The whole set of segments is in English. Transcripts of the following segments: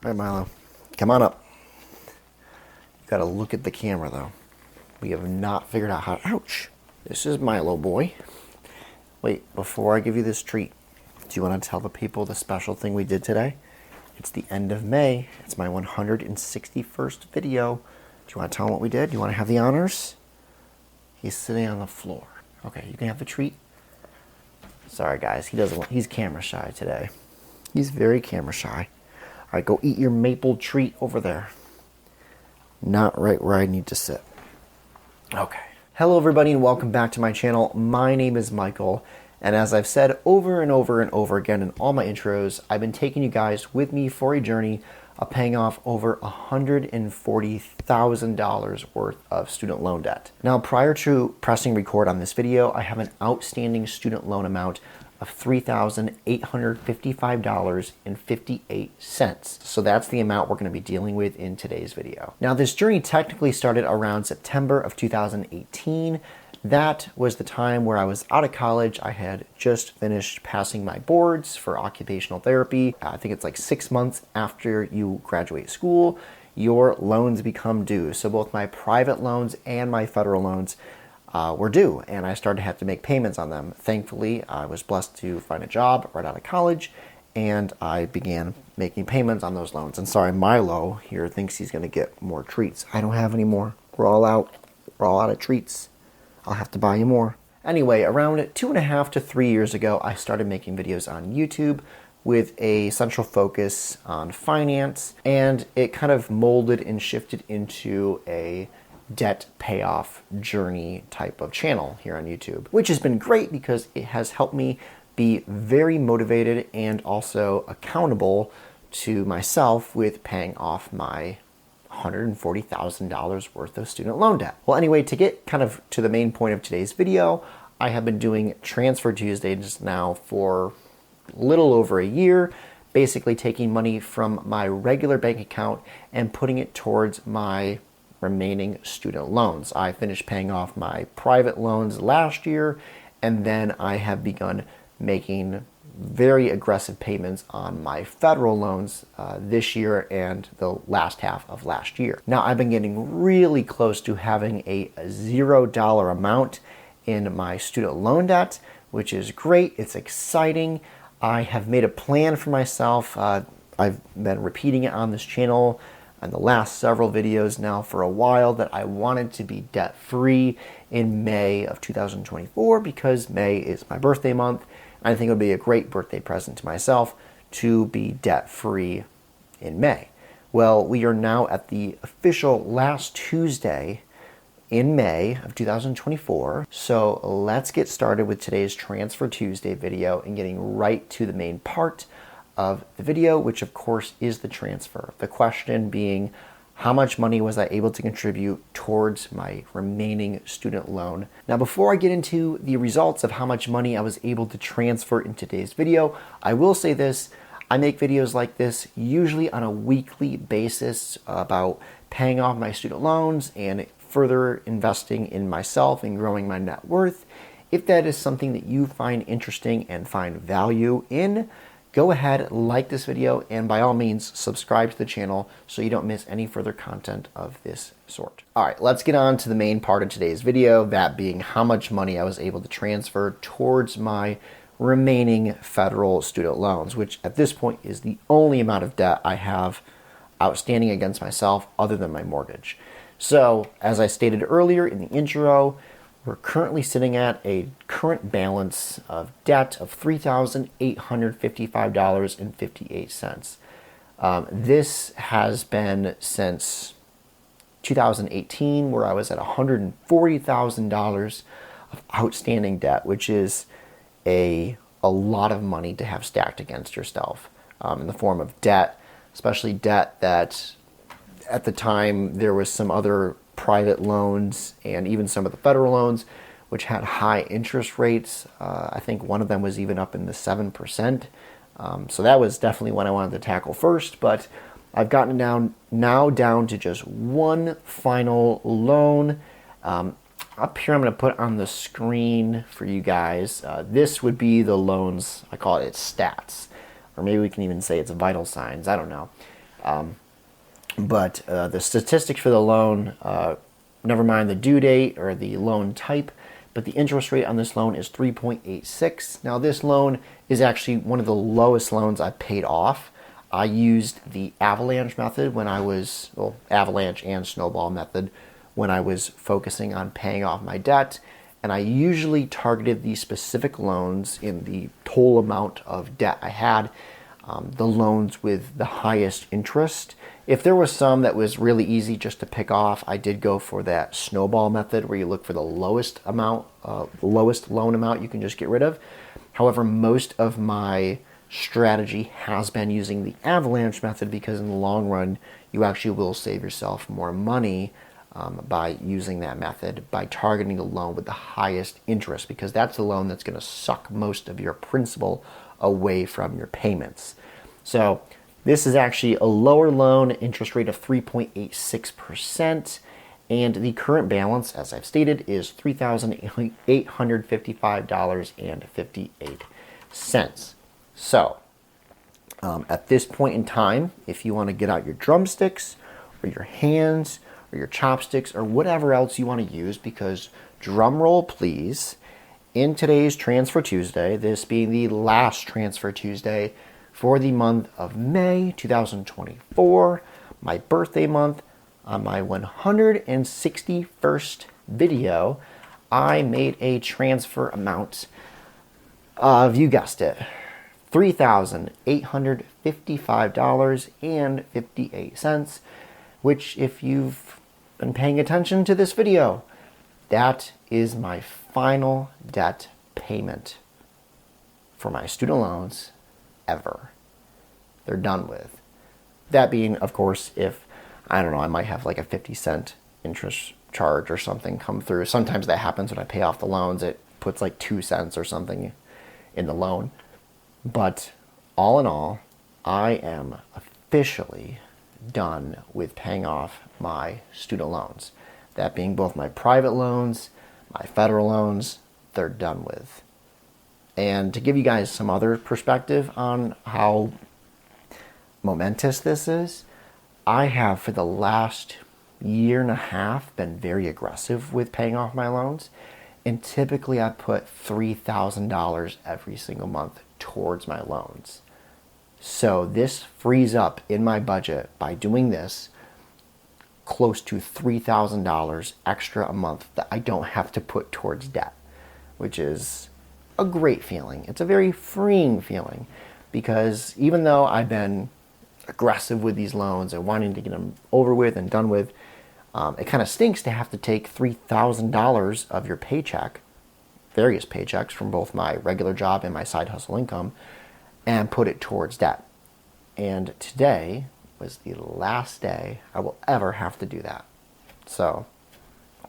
All right, Milo, come on up. You gotta look at the camera, though. We have not figured out how. Ouch! This is Milo, boy. Wait, before I give you this treat, do you want to tell the people the special thing we did today? It's the end of May. It's my 161st video. Do you want to tell them what we did? Do you want to have the honors? He's sitting on the floor. Okay, you can have the treat. Sorry, guys. He's camera shy today. He's very camera shy. All right, go eat your maple treat over there. Not right where I need to sit. Okay. Hello, everybody, and welcome back to my channel. My name is Michael, and as I've said over and over and over again in all my intros, I've been taking you guys with me for a journey of paying off over $140,000 worth of student loan debt. Now, prior to pressing record on this video, I have an outstanding student loan amount of $3,855.58. So that's the amount we're going to be dealing with in today's video. Now, this journey technically started around September of 2018. That was the time where I was out of college. I had just finished passing my boards for occupational therapy. I think it's like 6 months after you graduate school, your loans become due. So both my private loans and my federal loans were due, and I started to have to make payments on them. Thankfully, I was blessed to find a job right out of college, and I began making payments on those loans. And sorry, Milo here thinks he's going to get more treats. I don't have any more. We're all out. We're all out of treats. I'll have to buy you more. Anyway, around 2.5 to 3 years ago, I started making videos on YouTube with a central focus on finance, and it kind of molded and shifted into a debt payoff journey type of channel here on YouTube, which has been great because it has helped me be very motivated and also accountable to myself with paying off my $140,000 worth of student loan debt. Well, anyway, to get kind of to the main point of today's video, I have been doing Transfer Tuesdays now for a little over a year, basically taking money from my regular bank account and putting it towards my remaining student loans. I finished paying off my private loans last year, and then I have begun making very aggressive payments on my federal loans this year and the last half of last year. Now, I've been getting really close to having a $0 amount in my student loan debt, which is great. It's exciting. I have made a plan for myself. I've been repeating it on this channel in the last several videos now for a while that I wanted to be debt-free in May of 2024 because May is my birthday month. I think it would be a great birthday present to myself to be debt-free in May. Well, we are now at the official last Tuesday in May of 2024. So let's get started with today's Transfer Tuesday video and getting right to the main part of the video, which of course is the transfer. The question being, how much money was I able to contribute towards my remaining student loan? Now, before I get into the results of how much money I was able to transfer in today's video, I will say this: I make videos like this usually on a weekly basis about paying off my student loans and further investing in myself and growing my net worth. If that is something that you find interesting and find value in, go ahead, like this video, and by all means, subscribe to the channel so you don't miss any further content of this sort. All right, let's get on to the main part of today's video, that being how much money I was able to transfer towards my remaining federal student loans, which at this point is the only amount of debt I have outstanding against myself other than my mortgage. So, as I stated earlier in the intro, we're currently sitting at a current balance of debt of $3,855.58. This has been since 2018, where I was at $140,000 of outstanding debt, which is a lot of money to have stacked against yourself in the form of debt, especially debt that at the time there was some other private loans and even some of the federal loans which had high interest rates. I think one of them was even up in the 7%. So that was definitely one I wanted to tackle first, but I've gotten down to just one final loan. Up here I'm going to put on the screen for you guys. This would be the loans, I call it its stats, or maybe we can even say it's vital signs, I don't know. But the statistics for the loan, never mind the due date or the loan type, but the interest rate on this loan is 3.86. Now this loan is actually one of the lowest loans I paid off. I used the avalanche method when I was, well, avalanche and snowball method when I was focusing on paying off my debt. And I usually targeted these specific loans in the total amount of debt I had, the loans with the highest interest. If there was some that was really easy just to pick off, I did go for that snowball method where you look for the lowest amount, lowest loan amount you can just get rid of. However, most of my strategy has been using the avalanche method because in the long run, you actually will save yourself more money by using that method, by targeting the loan with the highest interest, because that's the loan that's going to suck most of your principal away from your payments. So this is actually a lower loan, interest rate of 3.86%, and the current balance, as I've stated, is $3,855.58. So at this point in time, if you want to get out your drumsticks or your hands or your chopsticks or whatever else you want to use, because drum roll please, in today's Transfer Tuesday, this being the last Transfer Tuesday for the month of May 2024, my birthday month, on my 161st video, I made a transfer amount of, you guessed it, $3,855.58, which, if you've been paying attention to this video, that is my final debt payment for my student loans ever. They're done with. That being, of course, if, I don't know, I might have like a 50-cent interest charge or something come through. Sometimes that happens when I pay off the loans. It puts like 2 cents or something in the loan. But all in all, I am officially done with paying off my student loans. That being both my private loans, my federal loans, they're done with. And to give you guys some other perspective on how momentous this is, I have for the last year and a half been very aggressive with paying off my loans. And typically I put $3,000 every single month towards my loans. So this frees up in my budget by doing this close to $3,000 extra a month that I don't have to put towards debt, which is a great feeling. It's a very freeing feeling, because even though I've been aggressive with these loans and wanting to get them over with and done with, it kind of stinks to have to take $3,000 of your paycheck, various paychecks from both my regular job and my side hustle income, and put it towards debt. And today was the last day I will ever have to do that. So,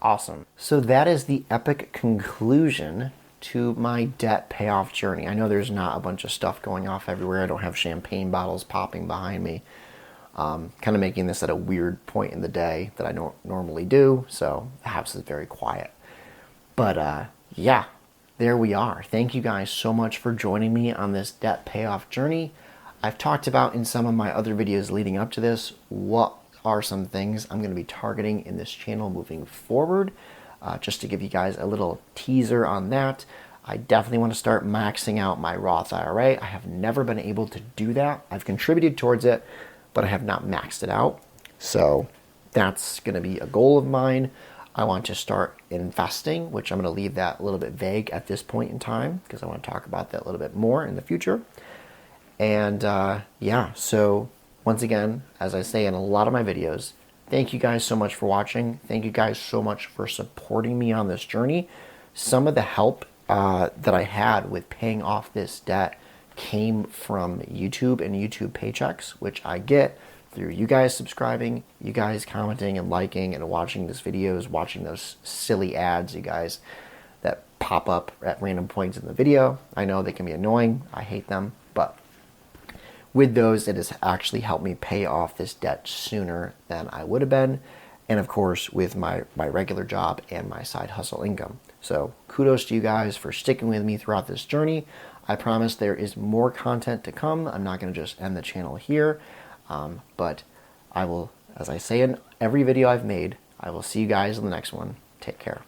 awesome. So that is the epic conclusion to my debt payoff journey. I know there's not a bunch of stuff going off everywhere. I don't have champagne bottles popping behind me. Kind of making this at a weird point in the day that I don't normally do. So the house is very quiet. But yeah, there we are. Thank you guys so much for joining me on this debt payoff journey. I've talked about in some of my other videos leading up to this what are some things I'm going to be targeting in this channel moving forward. Just to give you guys a little teaser on that, I definitely want to start maxing out my Roth IRA. I have never been able to do that. I've contributed towards it, but I have not maxed it out. So that's going to be a goal of mine. I want to start investing, which I'm going to leave that a little bit vague at this point in time because I want to talk about that a little bit more in the future. And yeah, so once again, as I say in a lot of my videos, thank you guys so much for watching. Thank you guys so much for supporting me on this journey. Some of the help that I had with paying off this debt came from YouTube and YouTube paychecks, which I get through you guys subscribing, you guys commenting and liking and watching these videos, watching those silly ads, you guys, that pop up at random points in the video. I know they can be annoying. I hate them, but with those, it has actually helped me pay off this debt sooner than I would have been. And of course, with my regular job and my side hustle income. So kudos to you guys for sticking with me throughout this journey. I promise there is more content to come. I'm not going to just end the channel here. But I will, as I say in every video I've made, I will see you guys in the next one. Take care.